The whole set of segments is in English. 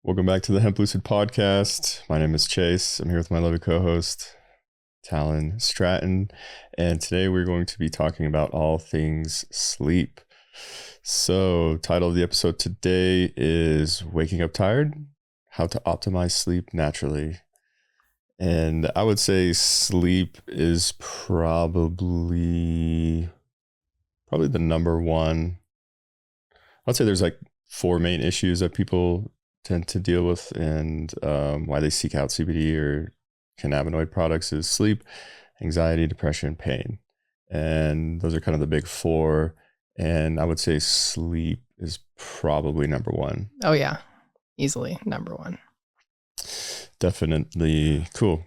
Welcome back to the Hemp Lucid podcast. My name is Chase. I'm here with my lovely co-host, Talon Stratton. And today we're going to be talking about all things sleep. So, title of the episode today is Waking Up Tired, How to Optimize Sleep Naturally. And I would say sleep is probably the number one. I'd say there's like four main issues that people tend to deal with, and why they seek out CBD or cannabinoid products is sleep, anxiety, depression, pain. And those are kind of the big four. And I would say sleep is probably number one. Oh yeah, easily number one. Definitely. Cool.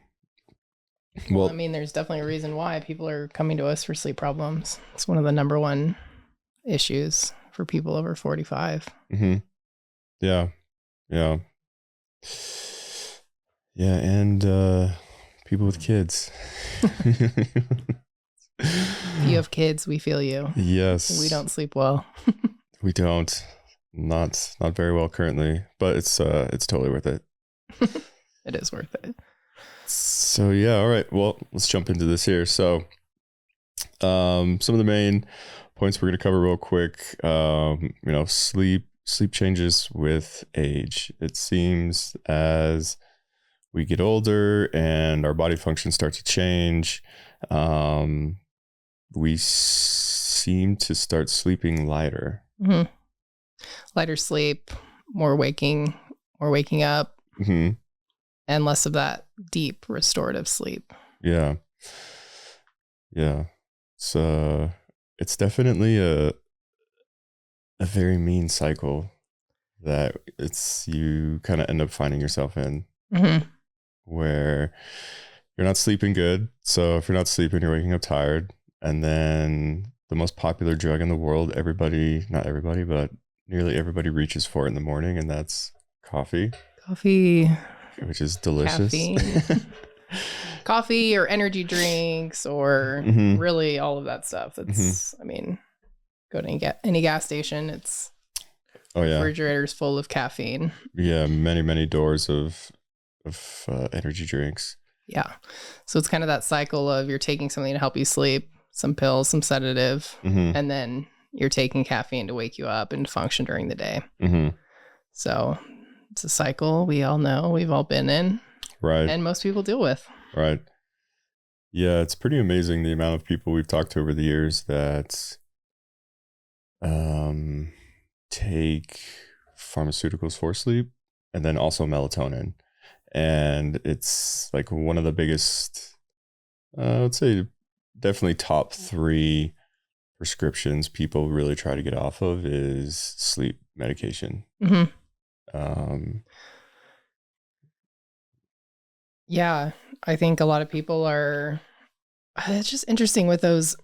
Well, I mean, there's definitely a reason why people are coming to us for sleep problems. It's one of the number one issues for people over 45. Mm-hmm. Yeah. And people with kids. If you have kids, we feel you. Yes. We don't sleep well. We don't. Not very well currently, but it's totally worth it. It is worth it. So yeah, all right. Well, let's jump into this here. So some of the main points we're going to cover real quick. Sleep changes with age. It seems as we get older and our body functions start to change, we seem to start sleeping lighter. Mm-hmm. Lighter sleep, more waking up, mm-hmm. and less of that deep restorative sleep. Yeah. So it's definitely a very mean cycle that you kind of end up finding yourself in, mm-hmm. where you're not sleeping good. So if you're not sleeping, you're waking up tired. And then the most popular drug in the world, not everybody, but nearly everybody reaches for it in the morning, and that's coffee. Coffee. Which is delicious. Coffee or energy drinks or mm-hmm. really all of that stuff. That's, mm-hmm. I mean, go to any gas station, it's refrigerators full of caffeine. Yeah, many doors of energy drinks. Yeah. So it's kind of that cycle of you're taking something to help you sleep, some pills, some sedative, mm-hmm. and then you're taking caffeine to wake you up and function during the day. Mm-hmm. So it's a cycle we all know, we've all been in. Right. And most people deal with. Right. Yeah, it's pretty amazing the amount of people we've talked to over the years that take pharmaceuticals for sleep and then also melatonin. And it's like one of the biggest, I would say definitely top 3 prescriptions people really try to get off of is sleep medication. Mm-hmm. Yeah, I think a lot of people it's just interesting with those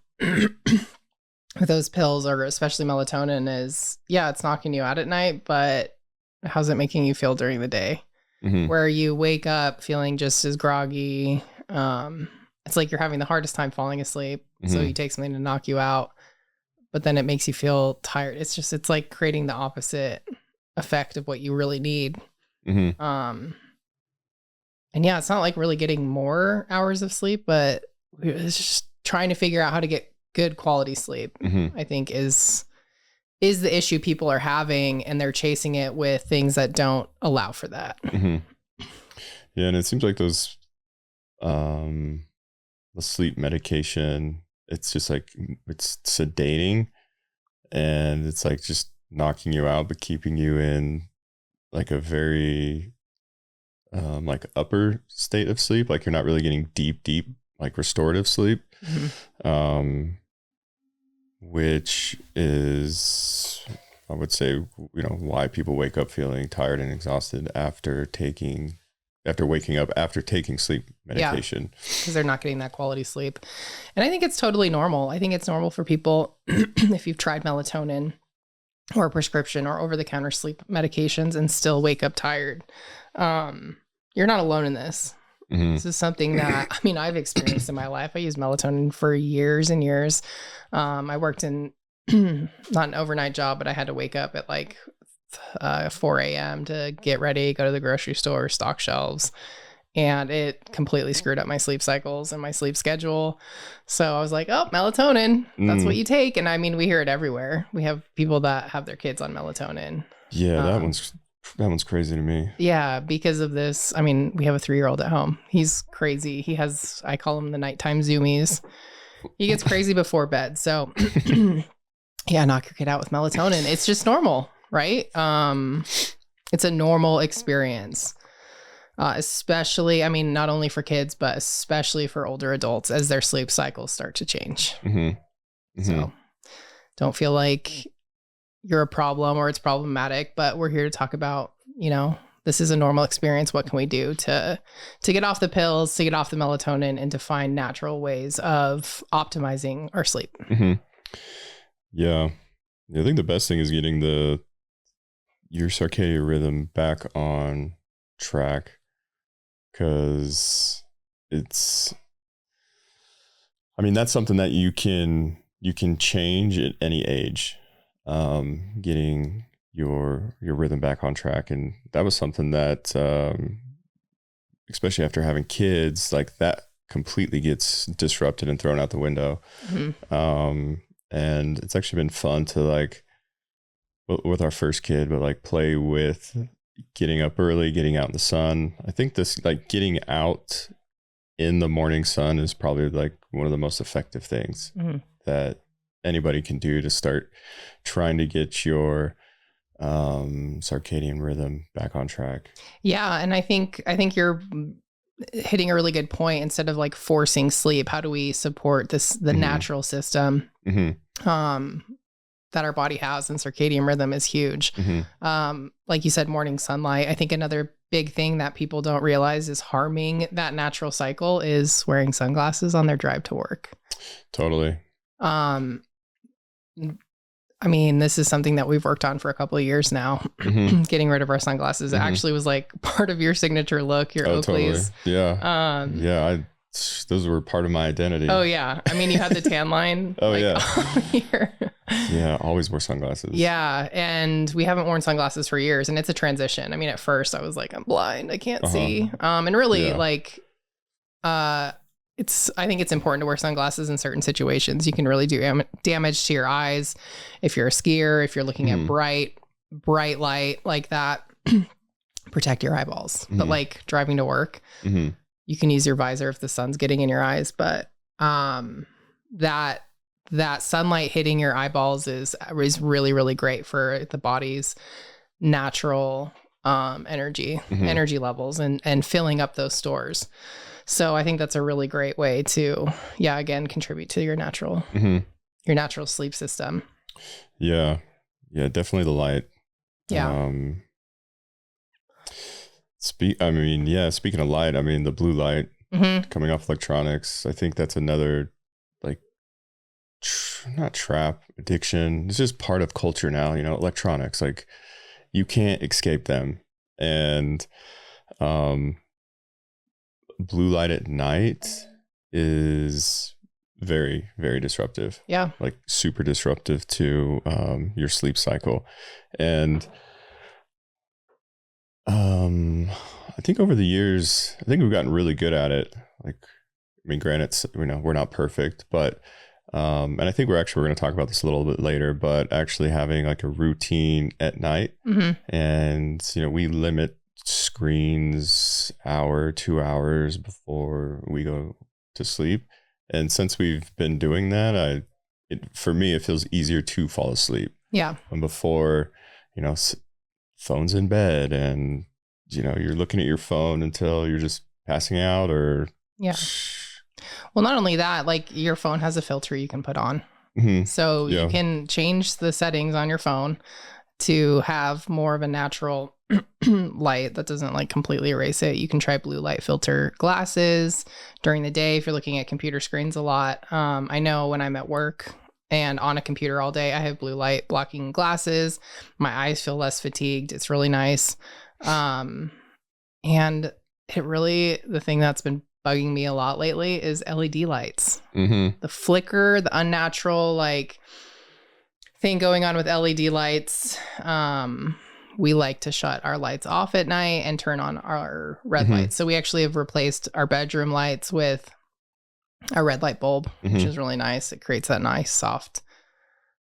with those pills, or especially melatonin, is it's knocking you out at night, but how's it making you feel during the day? Mm-hmm. Where you wake up feeling just as groggy. It's like you're having the hardest time falling asleep. Mm-hmm. So you take something to knock you out, but then it makes you feel tired. It's like creating the opposite effect of what you really need. Mm-hmm. And yeah, it's not like really getting more hours of sleep, but it's just trying to figure out how to get good quality sleep, mm-hmm. I think is the issue people are having, and they're chasing it with things that don't allow for that. Mm-hmm. Yeah, and it seems like those the sleep medication, it's just like it's sedating, and it's like just knocking you out but keeping you in like a very like upper state of sleep, like you're not really getting deep like restorative sleep. Mm-hmm. Which is, I would say, why people wake up feeling tired and exhausted after waking up after taking sleep medication. Because they're not getting that quality sleep. And I think it's totally normal. I think it's normal for people, if you've tried melatonin or prescription or over-the-counter sleep medications and still wake up tired. You're not alone in this. Mm-hmm. This is something that, I've experienced in my life. I used melatonin for years and years. I worked in, not an overnight job, but I had to wake up at like 4 a.m. to get ready, go to the grocery store, stock shelves. And it completely screwed up my sleep cycles and my sleep schedule. So I was like, oh, melatonin, that's what you take. And I mean, we hear it everywhere. We have people that have their kids on melatonin. Yeah, that one's crazy to me. Yeah, because of this. I mean, we have a 3-year-old at home. He's crazy. He has, I call him the nighttime zoomies. He gets crazy before bed. So yeah, knock your kid out with melatonin. It's just normal, right? It's a normal experience. Especially, I mean, not only for kids, but especially for older adults as their sleep cycles start to change. So don't feel like you're a problem or it's problematic, but we're here to talk about, this is a normal experience. What can we do to get off the pills, to get off the melatonin, and to find natural ways of optimizing our sleep? Yeah. I think the best thing is getting your circadian rhythm back on track. Because that's something that you can change at any age, getting your rhythm back on track. And that was something that, especially after having kids, like that completely gets disrupted and thrown out the window. And it's actually been fun to like, with our first kid, but like play with getting up early, getting out in the sun. I think this, like getting out in the morning sun, is probably like one of the most effective things that anybody can do to start trying to get your circadian rhythm back on track. Yeah. And I think you're hitting a really good point. Instead of like forcing sleep, how do we support the natural system that our body has? And circadian rhythm is huge. Like you said, morning sunlight. I think another big thing that people don't realize is harming that natural cycle is wearing sunglasses on their drive to work. Totally. I mean, this is something that we've worked on for a couple of years now, getting rid of our sunglasses. It actually was like part of your signature look, your Oakleys. Totally. Yeah. Those were part of my identity. Oh yeah. I mean, you had the tan line. Oh yeah. Here. Yeah. Always wore sunglasses. Yeah. And we haven't worn sunglasses for years, and it's a transition. I mean, at first I was like, I'm blind, I can't see. And really I think it's important to wear sunglasses in certain situations. You can really do damage to your eyes. If you're a skier, if you're looking at bright light like that, protect your eyeballs. But like driving to work, you can use your visor if the sun's getting in your eyes. But that sunlight hitting your eyeballs is really, really great for the body's natural energy levels and filling up those stores. So I think that's a really great way to, again, contribute to your natural sleep system. Yeah. Yeah, definitely the light. Yeah. Speaking of light, I mean, the blue light coming off electronics, I think that's another like, not trap, addiction. It's just part of culture now, electronics, like you can't escape them. And, blue light at night is very, very disruptive. Yeah. Like super disruptive to your sleep cycle. And I think over the years, I think we've gotten really good at it. Like, I mean, granted, we're not perfect, but and I think we're going to talk about this a little bit later, but actually having like a routine at night. And, we limit screens 2 hours before we go to sleep. And since we've been doing that, for me, it feels easier to fall asleep. Yeah. And before, phone's in bed and, you're looking at your phone until you're just passing out or. Yeah. Well, not only that, like your phone has a filter you can put on. So you can change the settings on your phone to have more of a natural light that doesn't like completely erase it. You can try blue light filter glasses during the day if you're looking at computer screens a lot. I know when I'm at work and on a computer all day, I have blue light blocking glasses. My eyes feel less fatigued. It's really nice. And the thing that's been bugging me a lot lately is LED lights. The flicker, the unnatural like thing going on with LED lights. we like to shut our lights off at night and turn on our red Mhm. lights. So we actually have replaced our bedroom lights with a red light bulb, which is really nice. It creates that nice soft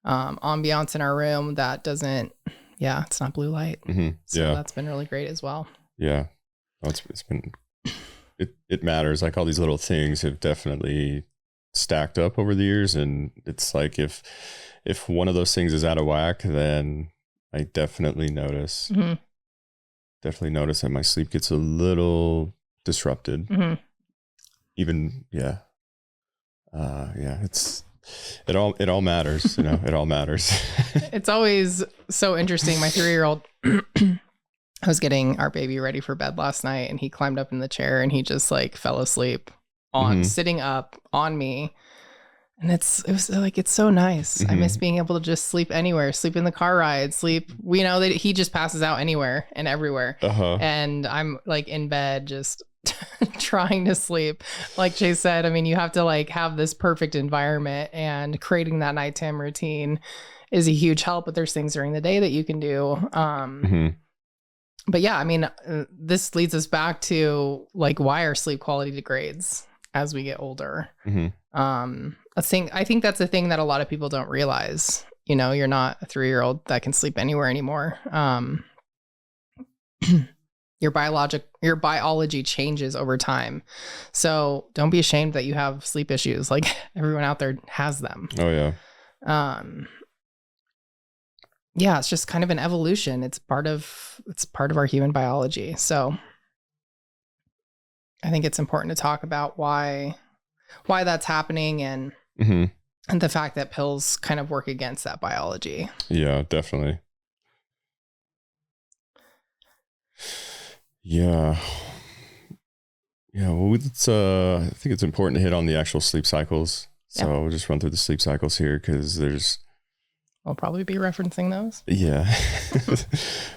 ambiance in our room that doesn't, it's not blue light. So that's been really great as well. Yeah. Oh, it's been, it matters. Like all these little things have definitely stacked up over the years. And it's like, if one of those things is out of whack, then I definitely notice that my sleep gets a little disrupted. Even, it all matters, it all matters. It's always so interesting. My 3-year-old, I was getting our baby ready for bed last night, and he climbed up in the chair and he just like fell asleep on sitting up on me. And it was like, it's so nice. I miss being able to just sleep anywhere, sleep in the car ride, sleep. We know that he just passes out anywhere and everywhere. And I'm like in bed, just trying to sleep. Like Chase said, I mean, you have to like have this perfect environment, and creating that nighttime routine is a huge help. But there's things during the day that you can do. But yeah, I mean, this leads us back to like why our sleep quality degrades as we get older. I think that's a thing that a lot of people don't realize. You're not a 3-year-old that can sleep anywhere anymore. Your biology changes over time. So don't be ashamed that you have sleep issues. Like everyone out there has them. Oh yeah. Yeah, it's just kind of an evolution. It's part of our human biology. So I think it's important to talk about why that's happening, and the fact that pills kind of work against that biology. Yeah, definitely. Yeah. Well, I think it's important to hit on the actual sleep cycles. So we'll just run through the sleep cycles here, because we'll probably be referencing those. Yeah.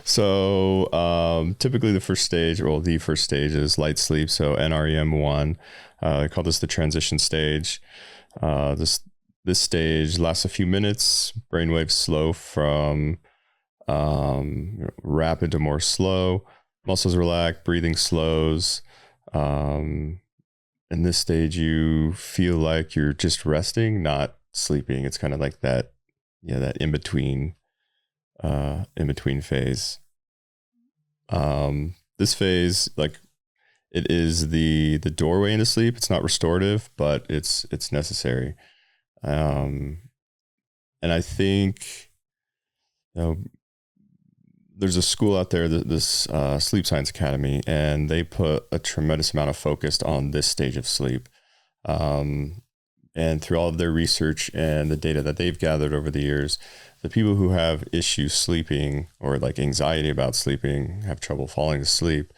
So typically the first stage is light sleep. So NREM1, I call this the transition stage. This stage lasts a few minutes. Brainwaves slow from rapid to more slow. Muscles relax, breathing slows. In this stage, you feel like you're just resting, not sleeping. It's kind of like that in between phase. This phase, like, it is the doorway into sleep. It's not restorative, but it's necessary. And I think, there's a school out there, this Sleep Science Academy, and they put a tremendous amount of focus on this stage of sleep. And through all of their research and the data that they've gathered over the years, the people who have issues sleeping, or like anxiety about sleeping, have trouble falling asleep,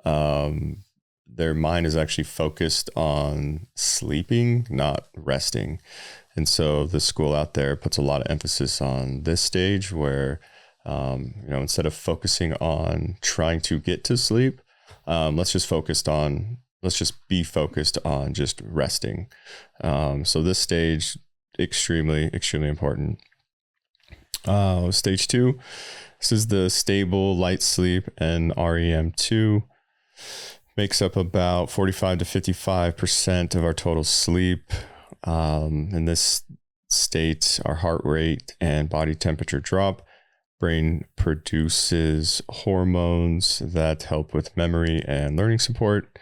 their mind is actually focused on sleeping, not resting. And so the school out there puts a lot of emphasis on this stage where, instead of focusing on trying to get to sleep, let's just be focused on just resting. So this stage, extremely, extremely important. Stage 2, this is the stable light sleep, and REM2 makes up about 45 to 55% of our total sleep. In this state, our heart rate and body temperature drop. Brain produces hormones that help with memory and learning support.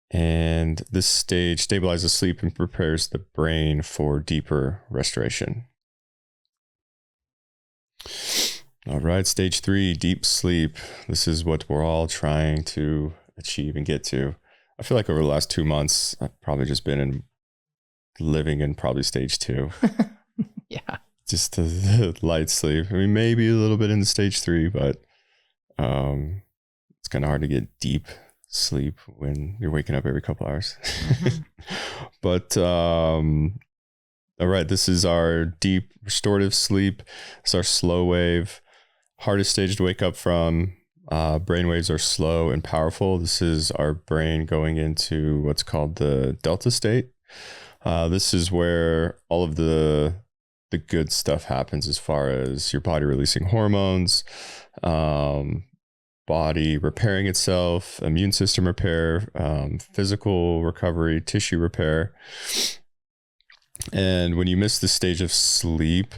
And this stage stabilizes sleep and prepares the brain for deeper restoration. All right, stage 3, deep sleep. This is what we're all trying to achieve and get to. I feel like over the last 2 months, I've probably just been living in probably stage 2. Yeah. Just the light sleep. I mean, maybe a little bit into stage 3, but it's kind of hard to get deep sleep when you're waking up every couple hours. But all right, this is our deep restorative sleep. It's our slow wave. Hardest stage to wake up from. Brain waves are slow and powerful. This is our brain going into what's called the delta state. This is where all of the the good stuff happens as far as your body releasing hormones, body repairing itself, immune system repair, physical recovery, tissue repair. And when you miss the stage of sleep,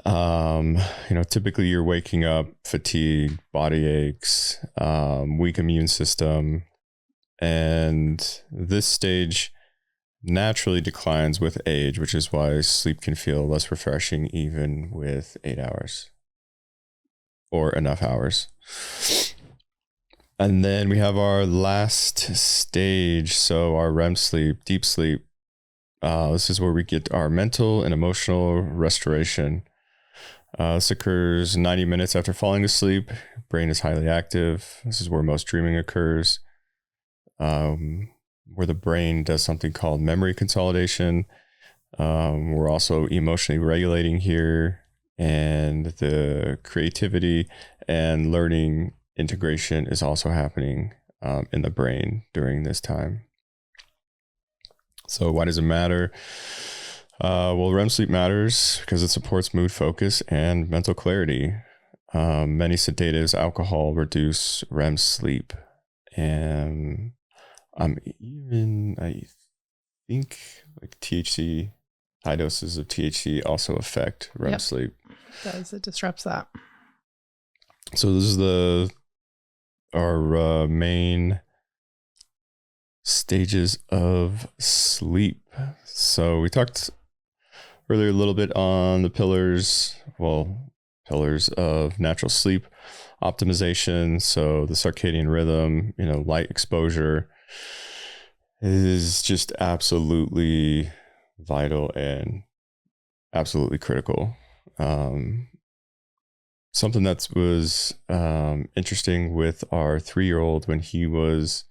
typically you're waking up fatigued, body aches, weak immune system, and this stage naturally declines with age, which is why sleep can feel less refreshing even with 8 hours or enough hours. And then we have our last stage, so our REM sleep, deep sleep. This is where we get our mental and emotional restoration. This occurs 90 minutes after falling asleep. Brain is highly active. This is where most dreaming occurs, where the brain does something called memory consolidation. We're also emotionally regulating here, and the creativity and learning integration is also happening in the brain during this time. So why does it matter? Well, REM sleep matters because it supports mood, focus, and mental clarity. Many sedatives, alcohol reduce REM sleep. And I think like THC, high doses of THC also affect REM sleep. It does. It disrupts that. So this is our main stages of sleep. So we talked earlier a little bit on the pillars of natural sleep optimization. So the circadian rhythm, light exposure is just absolutely vital and absolutely critical. Something that was interesting with our 3-year-old when he was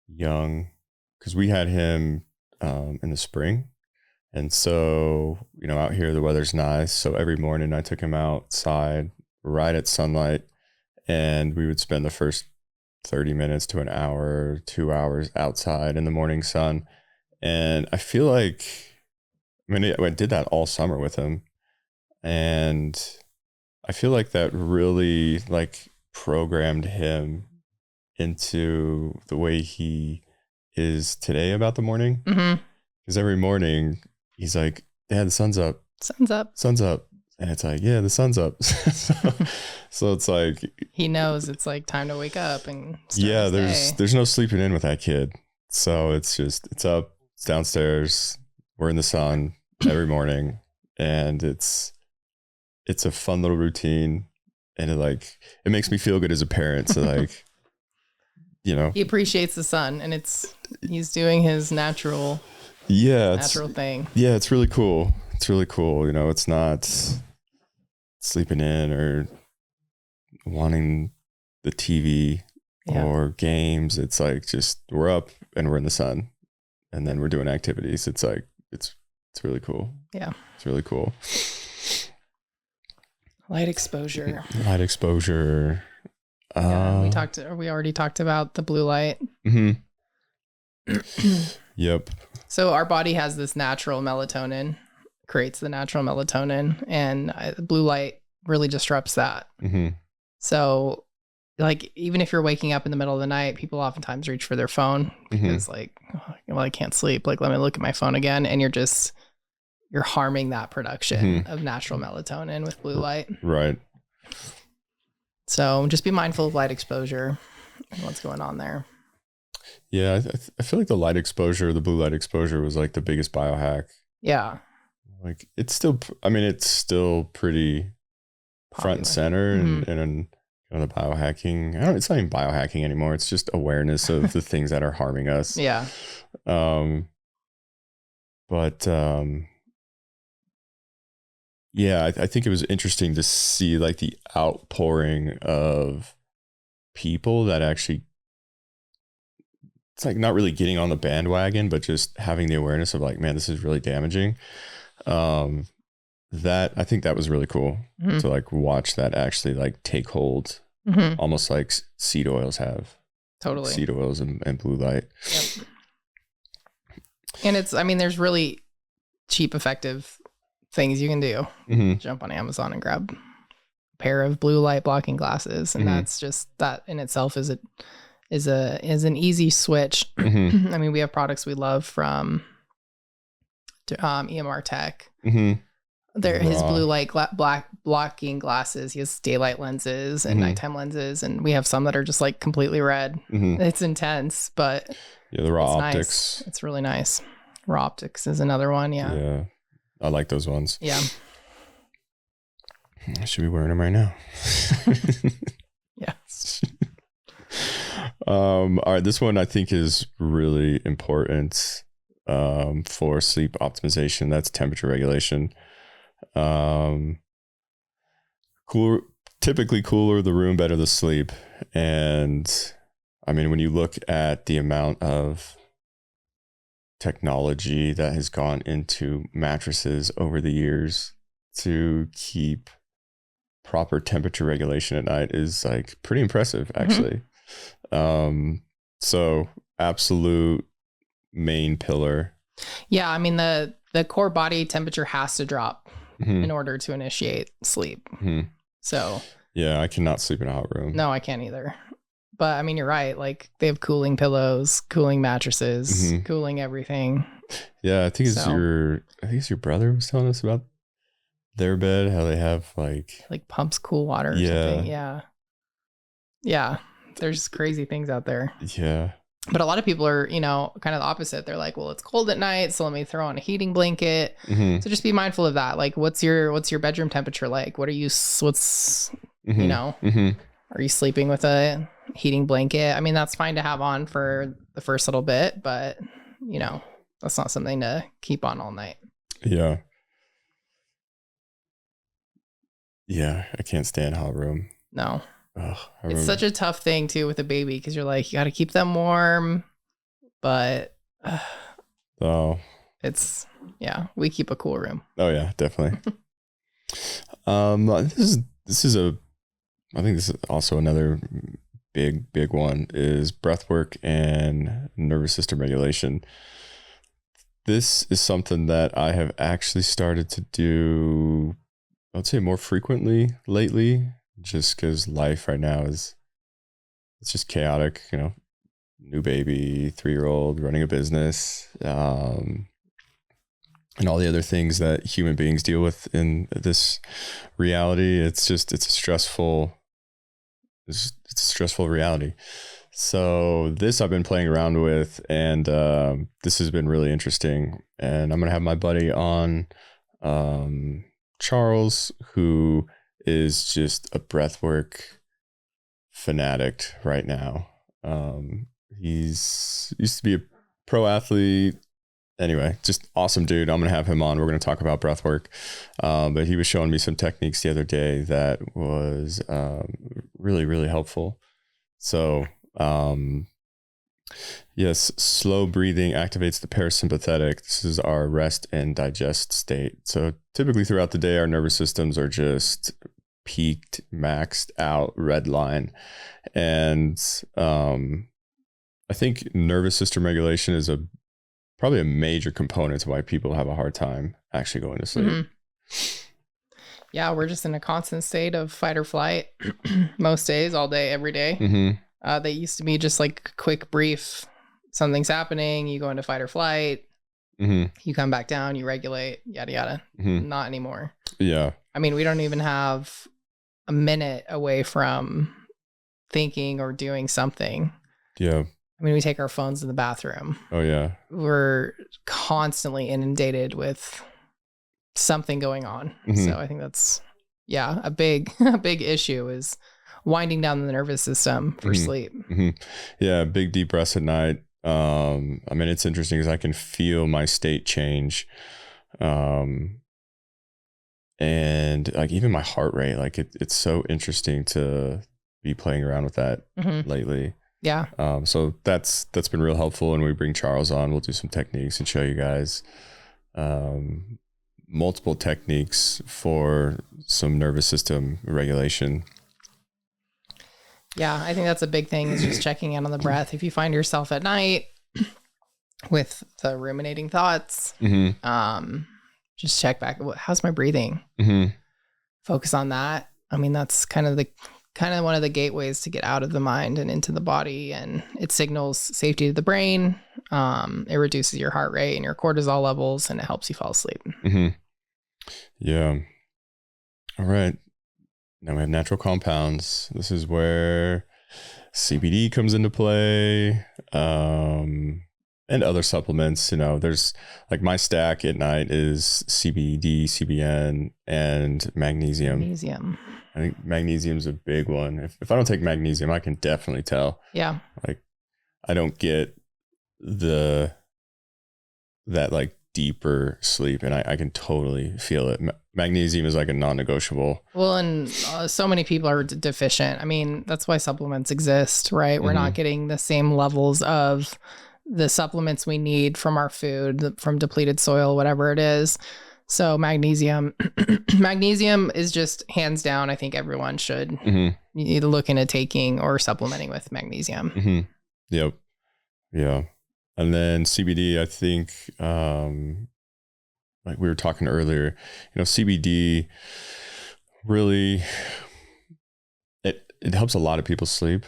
young, because we had him in the spring, and so out here the weather's nice, so every morning I took him outside right at sunlight, and we would spend the first 30 minutes to an hour, 2 hours outside in the morning sun. And I feel like I did that all summer with him, and I feel like that really programmed him into the way he is today about the morning. Because every morning he's like, "Dad, the sun's up. Sun's up." And it's like, "Yeah, the sun's up." so it's like he knows it's like time to wake up and start there's no sleeping in with that kid. So it's up, it's downstairs, we're in the sun every morning, and it's a fun little routine, and it makes me feel good as a parent. So he appreciates the sun, and he's doing his natural thing. Yeah, it's really cool. It's really cool. It's not sleeping in or wanting the TV or games. It's just we're up and we're in the sun, and then we're doing activities. It's it's really cool. Yeah, it's really cool. Light exposure. We already talked about the blue light. Yep. So our body has this natural melatonin, creates the natural melatonin, and blue light really disrupts that. So even if you're waking up in the middle of the night, people oftentimes reach for their phone because I can't sleep. Let me look at my phone again. And you're harming that production of natural melatonin with blue light. Right. So just be mindful of light exposure and what's going on there. Yeah. I feel like the light exposure, the blue light exposure was the biggest biohack. Yeah. It's still pretty front and center and the biohacking. It's not even biohacking anymore. It's just awareness of the things that are harming us. Yeah. Yeah, I think it was interesting to see the outpouring of people that actually, it's not really getting on the bandwagon, but just having the awareness of man, this is really damaging. That I think that was really cool to watch that actually take hold, almost like seed oils have. Totally. Seed oils and blue light. Yep. And there's really cheap, effective things you can do. Mm-hmm. Jump on Amazon and grab a pair of blue light blocking glasses, and that's just, that in itself is an easy switch. Mm-hmm. I mean, we have products we love from EMR Tech. Mm-hmm. There, his blue light black blocking glasses. He has daylight lenses and nighttime lenses, and we have some that are just like completely red. It's intense, but yeah, the raw Nice. optics. It's really nice. Raw optics is another one. Yeah, I like those ones. Yeah, I should be wearing them right now. yeah. All right, this one I think is really important for sleep optimization. That's temperature regulation. Typically cooler the room, better the sleep. And I mean, when you look at the amount of technology that has gone into mattresses over the years to keep proper temperature regulation at night is like pretty impressive, actually. So absolute main pillar. Yeah, I mean, the core body temperature has to drop in order to initiate sleep. So yeah, I cannot sleep in a hot room. No, I can't either. But I mean, you're right. Like, they have cooling pillows, cooling mattresses, cooling everything. Yeah, I think it's your brother was telling us about their bed, how they have like pumps cool water or something. Yeah. There's crazy things out there. Yeah. But a lot of people are, kind of the opposite. They're like, well, it's cold at night, so let me throw on a heating blanket. So just be mindful of that. Like, what's your bedroom temperature like? Are you sleeping with a heating blanket? I mean, that's fine to have on for the first little bit, but that's not something to keep on all night. Yeah. Yeah, I can't stand hot room. No. It's such a tough thing too with a baby, because you're like, you got to keep them warm, but we keep a cool room. Oh yeah, definitely. This is I think this is also another big one, is breath work and nervous system regulation. This is something that I have actually started to do, I would say, more frequently lately, just because life right now it's just chaotic, new baby, 3-year-old, running a business, and all the other things that human beings deal with in this reality. It's a stressful reality. So this I've been playing around with, and this has been really interesting. And I'm going to have my buddy on, Charles, who is just a breathwork fanatic right now. He's used to be a pro athlete. Anyway, just awesome dude. I'm going to have him on. We're going to talk about breathwork. But he was showing me some techniques the other day that was really, really helpful. So, yes, slow breathing activates the parasympathetic. This is our rest and digest state. So typically throughout the day, our nervous systems are just peaked, maxed out, red line. And I think nervous system regulation is probably a major component to why people have a hard time actually going to sleep. Yeah, we're just in a constant state of fight or flight most days, all day, every day. They used to be just like quick, brief, something's happening, you go into fight or flight, you come back down, you regulate, yada, yada. Not anymore. Yeah. I mean, we don't even have a minute away from thinking or doing something. Yeah. I mean, we take our phones in the bathroom. Oh, yeah. We're constantly inundated with something going on. So I think that's, a big issue is winding down the nervous system for sleep. Yeah, big deep breaths at night. I mean, it's interesting because I can feel my state change. And like even my heart rate, like it's so interesting to be playing around with that lately. Yeah. So that's been real helpful. And we bring Charles on, we'll do some techniques and show you guys multiple techniques for some nervous system regulation. Yeah, I think that's a big thing, is just checking in on the breath. If you find yourself at night with the ruminating thoughts, just check back. How's my breathing? Mm-hmm. Focus on that. I mean, that's kind of one of the gateways to get out of the mind and into the body, and it signals safety to the brain. It reduces your heart rate and your cortisol levels, and it helps you fall asleep. Mm-hmm. Yeah. All right. Now we have natural compounds. This is where CBD comes into play, and other supplements. There's like my stack at night is CBD, CBN, and magnesium. I think magnesium's a big one. If I don't take magnesium, I can definitely tell. Yeah. Like I don't get that like deeper sleep, and I can totally feel it. Magnesium is like a non-negotiable. Well, and so many people are deficient. I mean, that's why supplements exist, right? We're not getting the same levels of the supplements we need from our food, from depleted soil, whatever it is. So magnesium is just hands down. I think everyone should either look into taking or supplementing with magnesium. Mm-hmm. Yep. Yeah. And then CBD, I think, like we were talking earlier, CBD really, it helps a lot of people sleep.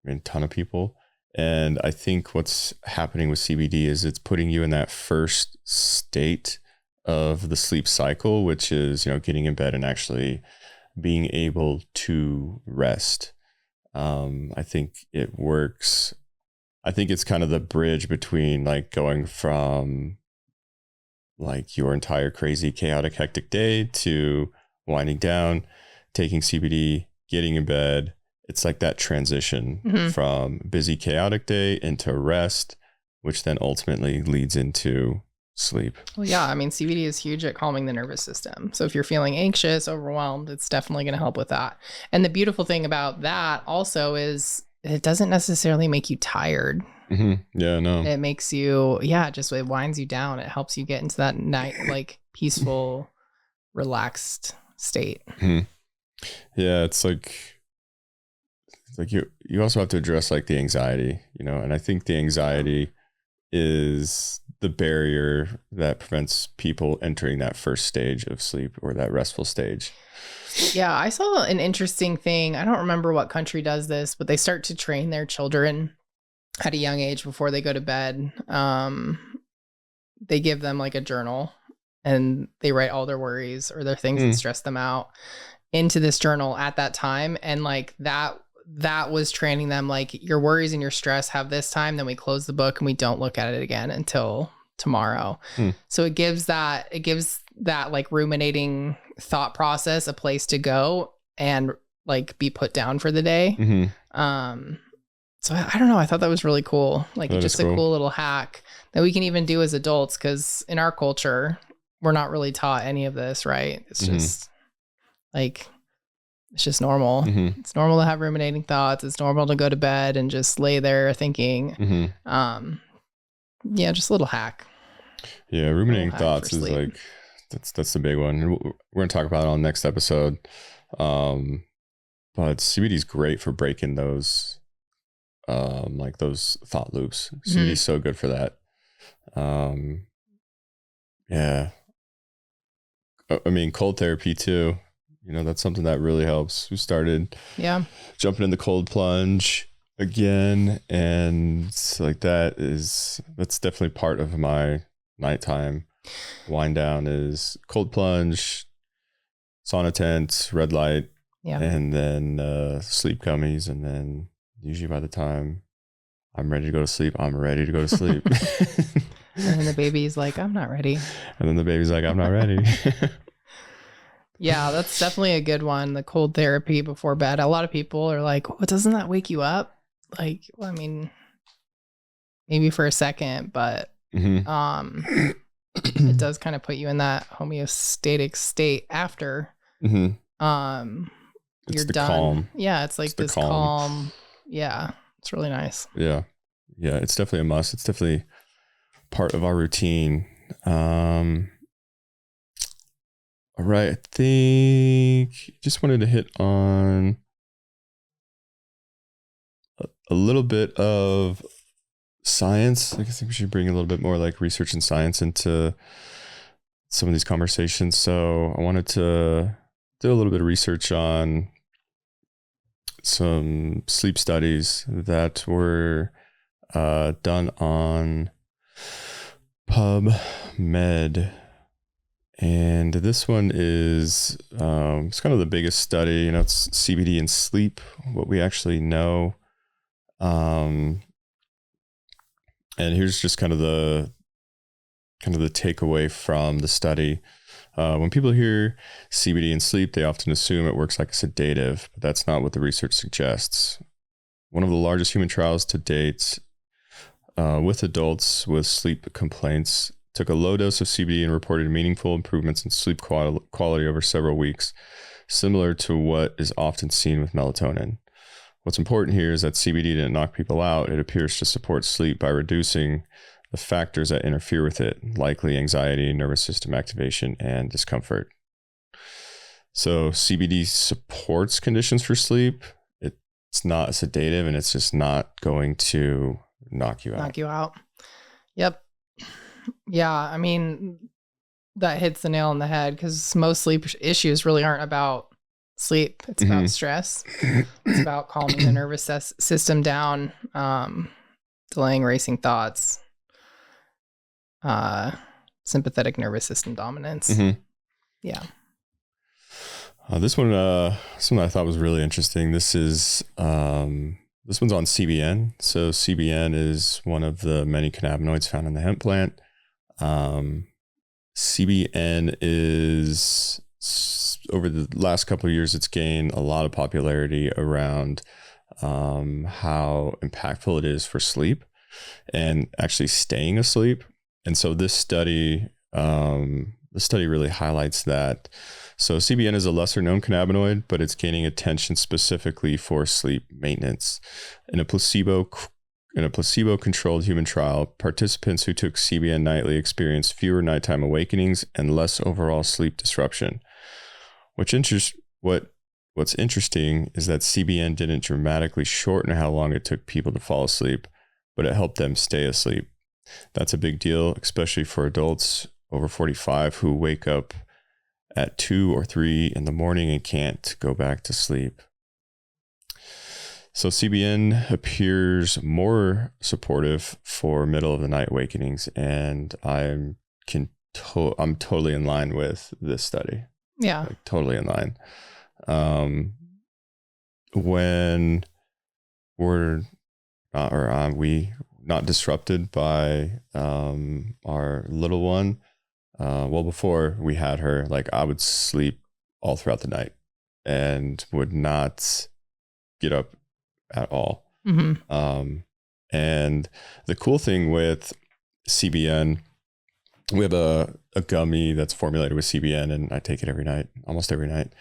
I mean, a ton of people. And I think what's happening with CBD is it's putting you in that first state of the sleep cycle, which is, getting in bed and actually being able to rest. I think it works. I think it's kind of the bridge between like going from like your entire crazy, chaotic, hectic day to winding down, taking CBD, getting in bed. It's like that transition from busy, chaotic day into rest, which then ultimately leads into sleep. Well, yeah. I mean, CBD is huge at calming the nervous system. So if you're feeling anxious, overwhelmed, it's definitely going to help with that. And the beautiful thing about that also is it doesn't necessarily make you tired. Yeah, no. It makes you, it winds you down. It helps you get into that night, like peaceful, relaxed state. Yeah, it's like you also have to address like the anxiety, and I think the anxiety is the barrier that prevents people entering that first stage of sleep or that restful stage. Yeah, I saw an interesting thing. I don't remember what country does this, but they start to train their children at a young age before they go to bed. They give them like a journal and they write all their worries or their things that stress them out into this journal at that time. And like that was training them, like your worries and your stress have this time, then we close the book and we don't look at it again until tomorrow. So it gives that like ruminating thought process a place to go and like be put down for the day. So I don't know. I thought that was really cool. Like it's just a cool little hack that we can even do as adults, because in our culture, we're not really taught any of this, right? It's just like, it's just normal. It's normal to have ruminating thoughts. It's normal to go to bed and just lay there thinking. Yeah, just a little hack. Yeah, ruminating thoughts is like, that's the big one. And we're going to talk about it on the next episode. But CBD is great for breaking those, like those thought loops. CBD is so good for that. Yeah. I mean, cold therapy too. That's something that really helps. We started jumping in the cold plunge again. And like that's definitely part of my nighttime wind down is cold plunge, sauna tent, red light, and then sleep gummies. And then usually by the time I'm ready to go to sleep, I'm ready to go to sleep. And then the baby's like, I'm not ready. And then the baby's like, I'm not ready. Yeah, that's definitely a good one. The cold therapy before bed. A lot of people are like, well, doesn't that wake you up? Like, well, I mean, maybe for a second, but it does kind of put you in that homeostatic state after you're done. Calm. Yeah, it's like this calm. Yeah, it's really nice. Yeah. Yeah, it's definitely a must. It's definitely part of our routine. All right, I think just wanted to hit on a little bit of science. I think we should bring a little bit more like research and science into some of these conversations. So I wanted to do a little bit of research on some sleep studies that were done on PubMed. And this one is it's kind of the biggest study. You know, it's CBD and sleep, what we actually know. And here's just kind of the takeaway from the study. When people hear CBD and sleep, they often assume it works like a sedative, but that's not what the research suggests. One of the largest human trials to date with adults with sleep complaints took a low dose of CBD and reported meaningful improvements in sleep quality over several weeks, similar to what is often seen with melatonin. What's important here is that CBD didn't knock people out. It appears to support sleep by reducing the factors that interfere with it, likely anxiety, nervous system activation, and discomfort. So CBD supports conditions for sleep. It's not a sedative, and it's just not going to knock you out. Yep. Yeah. I mean, that hits the nail on the head, because most sleep issues really aren't about sleep. It's about stress. It's about calming the nervous system down, delaying racing thoughts, sympathetic nervous system dominance. Yeah. This one I thought was really interesting. This one's on CBN. So CBN is one of the many cannabinoids found in the hemp plant. CBN is, over the last couple of years, it's gained a lot of popularity around how impactful it is for sleep and actually staying asleep. And so this study really highlights that. So CBN is a lesser known cannabinoid, but it's gaining attention specifically for sleep maintenance. In a placebo-controlled human trial, participants who took CBN nightly experienced fewer nighttime awakenings and less overall sleep disruption. What's interesting is that CBN didn't dramatically shorten how long it took people to fall asleep, but it helped them stay asleep. That's a big deal, especially for adults over 45 who wake up at 2 or 3 in the morning and can't go back to sleep. So CBN appears more supportive for middle of the night awakenings, and I'm totally in line with this study. Yeah. Like, totally in line. When we're not disrupted by our little one. Well, before we had her, like, I would sleep all throughout the night and would not get up at all. And the cool thing with CBN, we have a gummy that's formulated with CBN, and I take it every night, almost every night.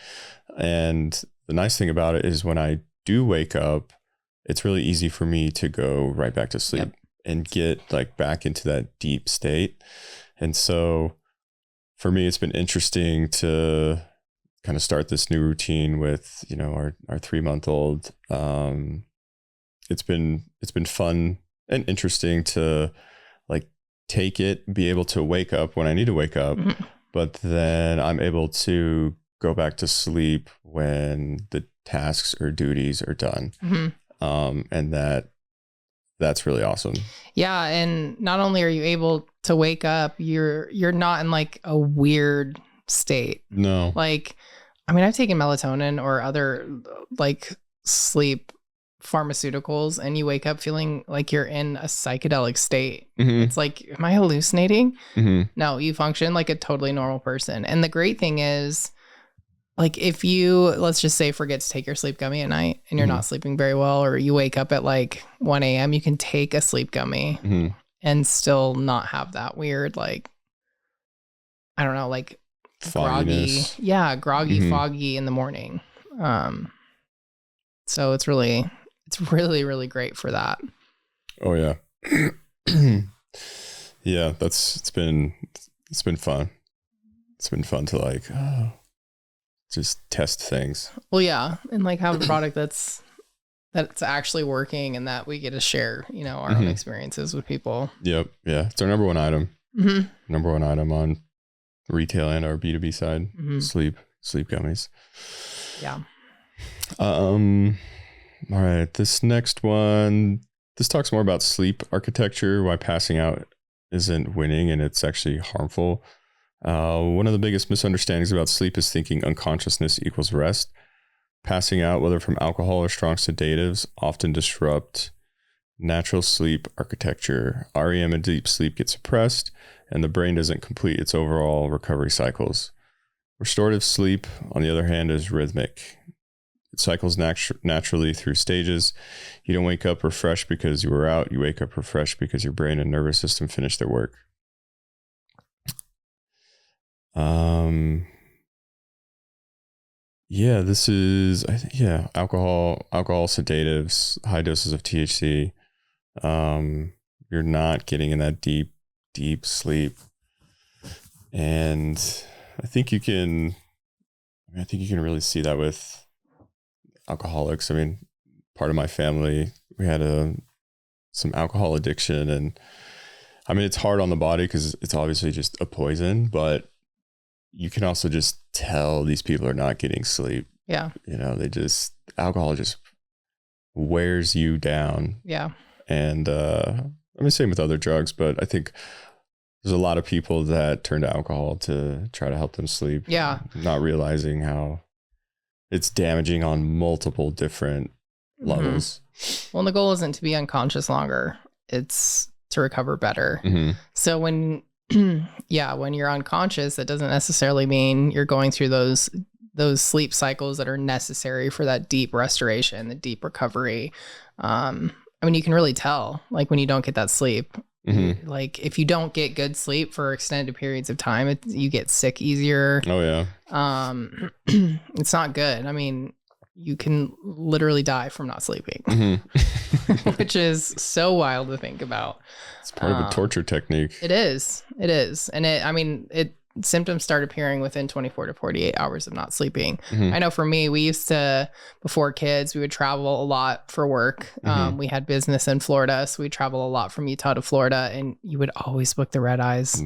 And the nice thing about it is when I do wake up, it's really easy for me to go right back to sleep and get like back into that deep state. And so for me, it's been interesting to kind of start this new routine with, you know, our 3-month-old. It's been fun and interesting to like take it, be able to wake up when I need to wake up, but then I'm able to go back to sleep when the tasks or duties are done. And that's really awesome. Yeah. And not only are you able to wake up, you're not in like a weird state. No. Like, I mean, I've taken melatonin or other like sleep pharmaceuticals, and you wake up feeling like you're in a psychedelic state. It's like, am I hallucinating? No, you function like a totally normal person. And the great thing is, like, if you, let's just say, forget to take your sleep gummy at night and you're not sleeping very well, or you wake up at like 1 a.m., you can take a sleep gummy and still not have that weird, like, I don't know, like fogginess. groggy, foggy in the morning. So it's really, really great for that. Oh yeah. Yeah, it's been fun. It's been fun to like, just test things. Well, yeah. And like have a product that's actually working, and that we get to share, you know, our own experiences with people. Yep. Yeah. It's our number one item. Number one item on retail and our B2B side, sleep gummies. Yeah. All right. This next one, this talks more about sleep architecture, why passing out isn't winning and it's actually harmful. One of the biggest misunderstandings about sleep is thinking unconsciousness equals rest. Passing out, whether from alcohol or strong sedatives, often disrupt natural sleep architecture. REM and deep sleep get suppressed, and the brain doesn't complete its overall recovery cycles. Restorative sleep, on the other hand, is rhythmic. It cycles naturally through stages. You don't wake up refreshed because you were out. You wake up refreshed because your brain and nervous system finished their work. Yeah, this is, I think, alcohol, sedatives, high doses of THC. You're not getting in that deep sleep. And I think you can really see that with alcoholics. I mean, part of my family, we had some alcohol addiction, and I mean, it's hard on the body because it's obviously just a poison, but you can also just tell these people are not getting sleep. Yeah. Alcohol just wears you down. Yeah. And I mean, same with other drugs, but I think there's a lot of people that turn to alcohol to try to help them sleep. Yeah. Not realizing how it's damaging on multiple different levels. Well, and the goal isn't to be unconscious longer. It's to recover better. So when you're unconscious, that doesn't necessarily mean you're going through those sleep cycles that are necessary for that deep restoration, the deep recovery. I mean, you can really tell, like, when you don't get that sleep. Like, if you don't get good sleep for extended periods of time, you get sick easier. Oh yeah. It's not good. I mean, you can literally die from not sleeping, which is so wild to think about. It's part of a torture technique. It is. And symptoms start appearing within 24 to 48 hours of not sleeping. I know for me, we used to, before kids, we would travel a lot for work. We had business in Florida, so we travel a lot from Utah to Florida, and you would always book the red eyes.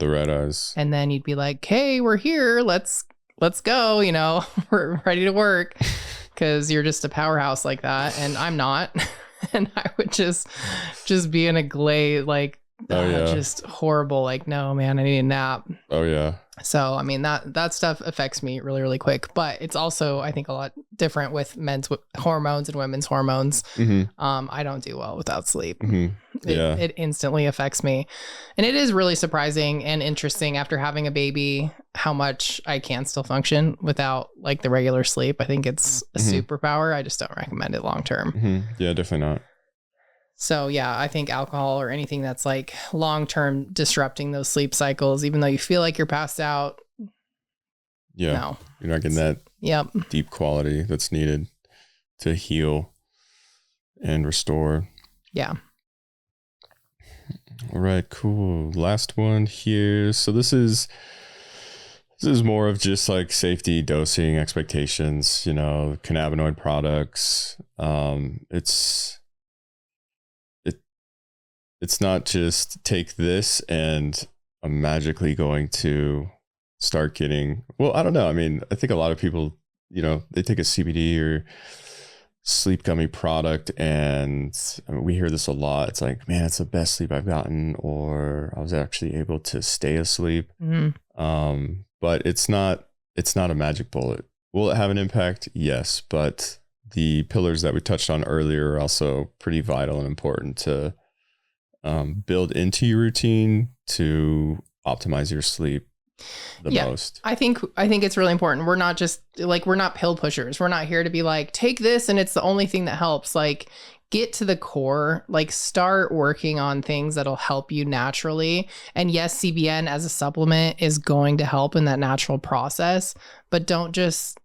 And then you'd be like, hey, we're here. Let's go. We're ready to work, because you're just a powerhouse like that. And I'm not. And I would just be in a glaze, like, just horrible. Like, no, man, I need a nap. Oh yeah. So, I mean, that stuff affects me really, really quick, but it's also, I think, a lot different with men's hormones and women's hormones. I don't do well without sleep. It instantly affects me. And it is really surprising and interesting after having a baby, how much I can still function without, like, the regular sleep. I think it's a superpower. I just don't recommend it long term. Yeah, definitely not. So yeah, I think alcohol or anything that's like long-term disrupting those sleep cycles, even though you feel like you're passed out. Yeah. No, you're not getting that deep quality that's needed to heal and restore. Yeah. All right, cool. Last one here. So this is more of just like safety, dosing, expectations, cannabinoid products. It's not just take this and I'm magically going to start getting, well, I don't know. I mean, I think a lot of people, they take a CBD or sleep gummy product, and I mean, we hear this a lot. It's like, man, it's the best sleep I've gotten, or I was actually able to stay asleep. But it's not a magic bullet. Will it have an impact? Yes. But the pillars that we touched on earlier are also pretty vital and important to build into your routine to optimize your sleep the most. I think it's really important. We're not just like, we're not pill pushers. We're not here to be like, take this and it's the only thing that helps. Like, get to the core, like, start working on things that'll help you naturally. And yes, CBN as a supplement is going to help in that natural process, but don't just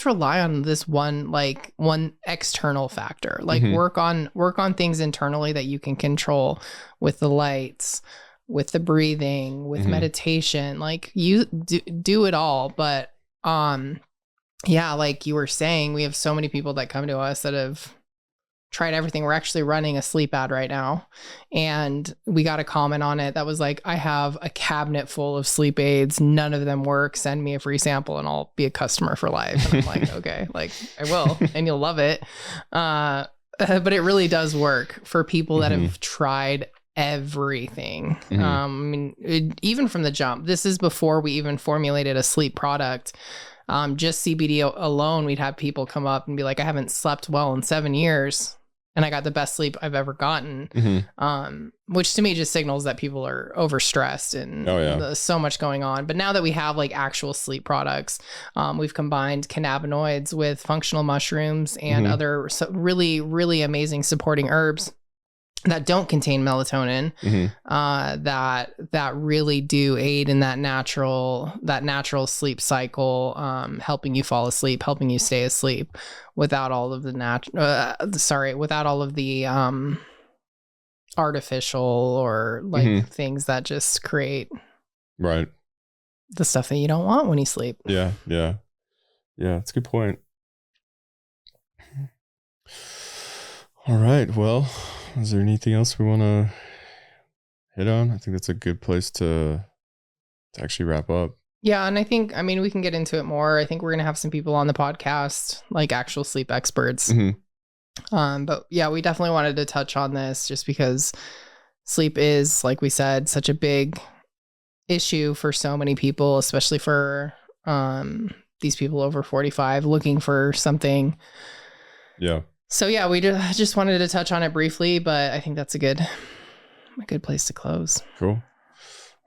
rely on this one external factor. Like, work on things internally that you can control, with the lights, with the breathing, with meditation. Like, you do it all. But like you were saying, we have so many people that come to us that have tried everything. We're actually running a sleep ad right now. And we got a comment on it that was like, I have a cabinet full of sleep aids. None of them work. Send me a free sample and I'll be a customer for life. And I'm like, okay, like I will, and you'll love it. But it really does work for people that have tried everything. I mean, even from the jump, this is before we even formulated a sleep product. Just CBD alone, we'd have people come up and be like, I haven't slept well in 7 years and I got the best sleep I've ever gotten. Which to me just signals that people are overstressed and there's so much going on. But now that we have like actual sleep products, we've combined cannabinoids with functional mushrooms and other really, really amazing supporting herbs that don't contain melatonin, that really do aid in that natural sleep cycle, helping you fall asleep, helping you stay asleep without all of the without all of the artificial or like things that just create the stuff that you don't want when you sleep. Yeah, that's a good point. All right, well, is there anything else we want to hit on? I think that's a good place to actually wrap up. Yeah, and I think, I mean, we can get into it more. I think we're going to have some people on the podcast, like actual sleep experts. But yeah, we definitely wanted to touch on this just because sleep is, like we said, such a big issue for so many people, especially for these people over 45 looking for something. Yeah. So yeah, we just wanted to touch on it briefly, but I think that's a good place to close. Cool.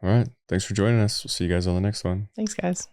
All right. Thanks for joining us. We'll see you guys on the next one. Thanks, guys.